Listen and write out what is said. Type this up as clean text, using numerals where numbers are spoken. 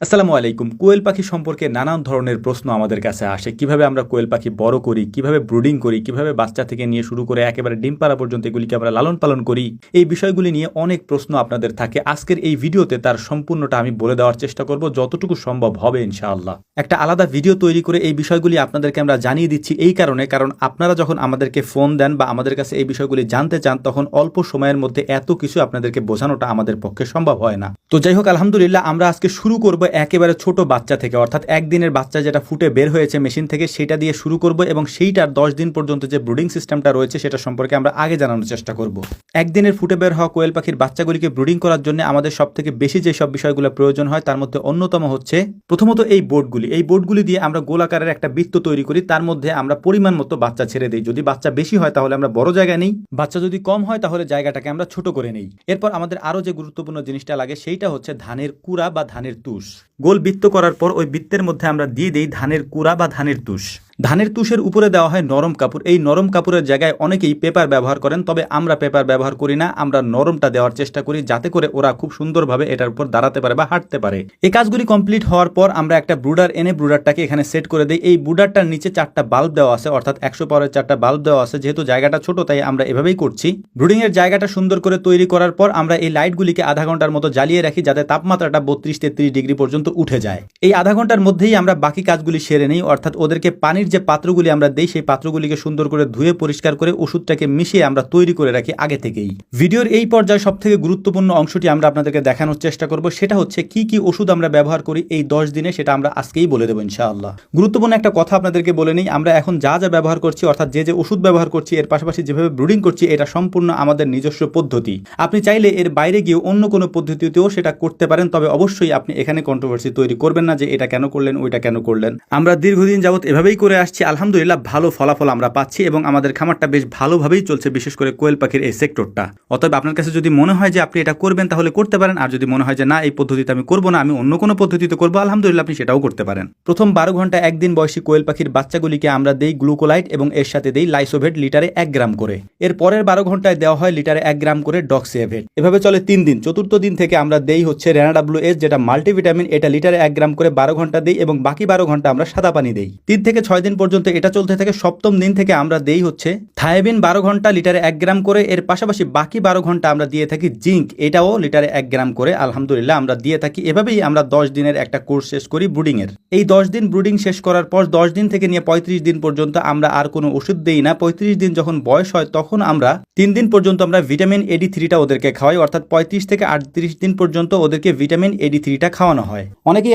আসসালামু আলাইকুম। কোয়েল পাখি সম্পর্কে নানান ধরনের প্রশ্ন আমাদের কাছে আসে। কিভাবে আমরা কোয়েল পাখি বড় করি, কিভাবে ব্রুডিং করি, কিভাবে বাচ্চা থেকে নিয়ে শুরু করে একেবারে ডিম পাড়া পর্যন্ত এগুলিকে আমরা লালন পালন করি। এই বিষয়গুলি নিয়ে অনেক প্রশ্ন আপনাদের থাকে। আজকের এই ভিডিওতে তার সম্পূর্ণটা আমি বলে দেওয়ার চেষ্টা করব, যতটুকু সম্ভব হবে ইনশাআল্লাহ। একটা আলাদা ভিডিও তৈরি করে এই বিষয়গুলি আপনাদেরকে আমরা জানিয়ে দিচ্ছি এই কারণে, কারণ আপনারা যখন আমাদেরকে ফোন দেন বা আমাদের কাছে এই বিষয়গুলি জানতে চান, তখন অল্প সময়ের মধ্যে এত কিছু আপনাদেরকে বোঝানোটা আমাদের পক্ষে সম্ভব হয় না। তো যাই হোক, আলহামদুলিল্লাহ আমরা আজকে শুরু করব একেবারে ছোট বাচ্চা থেকে, অর্থাৎ একদিনের বাচ্চা যেটা ফুটে বের হয়েছে মেশিন থেকে, সেটা দিয়ে শুরু করব এবং সেইটার 10 দিন পর্যন্ত যে ব্রুডিং সিস্টেমটা রয়েছে সেটা সম্পর্কে আমরা আগে জানানোর চেষ্টা করব। একদিনের ফুটে বের হওয়া কোয়েল পাখির বাচ্চাগুলিকে ব্রুডিং করার জন্য আমাদের সব থেকে বেশি যে সব বিষয়গুলো প্রয়োজন হয় তার মধ্যে অন্যতম হচ্ছে প্রথমত এই বোর্ডগুলি দিয়ে আমরা গোলাকারের একটা বৃত্ত তৈরি করি, তার মধ্যে আমরা পরিমাণ মতো বাচ্চা ছেড়ে দিই। যদি বাচ্চা বেশি হয় তাহলে আমরা বড় জায়গা নেই, বাচ্চা যদি কম হয় তাহলে জায়গাটাকে আমরা ছোট করে নেই। এরপর আমাদের আরো যে গুরুত্বপূর্ণ জিনিসটা লাগে সেইটা হচ্ছে ধানের কুড়া বা ধানের তুষ। গোল বৃত্ত করার পর ওই বৃত্তের মধ্যে আমরা দিয়ে দেই ধানের কুড়া বা ধানের তুষ। ধানের তুষের উপরে দেওয়া হয় নরম কাপড়। এই নরম কাপড়ের জায়গায় অনেকেই পেপার ব্যবহার করেন, তবে আমরা পেপার ব্যবহার করি না। আমরা নরমটা দেওয়ার চেষ্টা করি যাতে করে ওরা খুব সুন্দরভাবে এটার উপর দাঁড়াতে পারে বা হাঁটতে পারে। এই কাজগুলি কমপ্লিট হওয়ার পর আমরা একটা ব্রুডার এনে ব্রুডারটাকে এখানে সেট করে দিই। এই ব্রুডারটার নিচে 4টা বাল্ব দেওয়া আছে, অর্থাৎ 100 পাওয়ারের 4টা বাল্ব দেওয়া আছে। যেহেতু জায়গাটা ছোট তাই আমরা এভাবেই করছি। ব্রুডিং এর জায়গাটা সুন্দর করে তৈরি করার পর আমরা এই লাইটগুলিকে আধা ঘন্টার মতো জ্বালিয়ে রাখি যাতে তাপমাত্রাটা 32-33 ডিগ্রি পর্যন্ত উঠে যায়। এই আধা ঘন্টার মধ্যেই আমরা বাকি কাজগুলি সেরে নিই, অর্থাৎ ওদেরকে পানির যে পাত্রগুলি আমরা দেই সেই পাত্রগুলিকে সুন্দর করে ধুয়ে পরিষ্কার করে ওষুধটাকে মিশিয়ে আমরা তৈরি করে রাখি আগে থেকেই। ভিডিওর এই পর্যায়ে সব থেকে গুরুত্বপূর্ণ অংশটি আমরা আপনাদেরকে দেখানোর চেষ্টা করব, সেটা হচ্ছে কি কি ওষুধ আমরা ব্যবহার করি এই 10 দিনে, সেটা আমরা আজকেই বলে দেবো ইনশাআল্লাহ। গুরুত্বপূর্ণ একটা কথা আপনাদেরকে বলে নিই, আমরা এখন যা যা ব্যবহার করছি, অর্থাৎ যে যে ওষুধ ব্যবহার করছি এর পাশাপাশি যেভাবে ব্রুডিং করছি, এটা সম্পূর্ণ আমাদের নিজস্ব পদ্ধতি। আপনি চাইলে এর বাইরে গিয়ে অন্য কোনো পদ্ধতিতেও সেটা করতে পারেন, তবে অবশ্যই আপনি এখানে কন্ট্রোভার্সি তৈরি করবেন না যে এটা কেন করলেন ওইটা কেন করলেন। আমরা দীর্ঘদিন যাবত এভাবেই করে আসছি, আলহামদুলিল্লাহ ভালো ফলাফল আমরা পাচ্ছি এবং আমাদের খামারটা বেশ ভালোভাবেই চলছে, বিশেষ করে কোয়েল পাখির এই সেক্টরটা। অতএব আপনার কাছে যদি মনে হয় যে আপনি এটা করবেন তাহলে করতে পারেন, আর যদি মনে হয় যে না এই পদ্ধতিতে আমি করবো না, আমি অন্য কোনো পদ্ধতিতে করবো, আলহামদুলিল্লাহ আপনি সেটাও করতে পারেন। প্রথম 12 ঘন্টা একদিন বয়সী কোয়েল পাখির বাচ্চাগুলিকে আমরা দেই গ্লুকোলাইট এবং এর সাথে দেই লাইসোভেট লিটারে 1 গ্রাম করে। এর পরের 12 ঘন্টায় দেওয়া হয় লিটারে 1 গ্রাম করে ডক্সিএভেট। এভাবে চলে 3 দিন। চতুর্থ দিন থেকে আমরা দেই হচ্ছে রেনাডাব্লিউএস, যেটা মাল্টিভিটামিন, এটা লিটারে 1 গ্রাম করে 12 ঘন্টা দেই এবং বাকি 12 ঘন্টা আমরা সাদা পানি দেই। 3 থেকে 6 দিন পর্যন্ত এটা চলতে থাকে। সপ্তম দিন থেকে আমরা দেই হচ্ছে থায়াবিন 12 ঘন্টা লিটারে 1 গ্রাম করে। এর পাশাপাশি বাকি 12 ঘন্টা আমরা দিয়ে থাকি জিঙ্ক, এটাও লিটারে 1 গ্রাম করে আলহামদুলিল্লাহ আমরা দিয়ে থাকি। এভাবেই আমরা 10 দিনের একটা কোর্স শেষ করি ব্রুডিং এর। এই 10 দিন ব্রুডিং শেষ করার পর 10 দিন থেকে নিয়ে 35 দিন পর্যন্ত আমরা আর কোনো ওষুধ দেই না। 35 দিন যখন বয়স হয় তখন আমরা 3 দিন পর্যন্ত আমরা ভিটামিন AD3টা ওদেরকে খাওয়াই, অর্থাৎ 35 থেকে 38 দিন পর্যন্ত ওদেরকে ভিটামিন AD3টা খাওয়ানো হয়। অনেকেই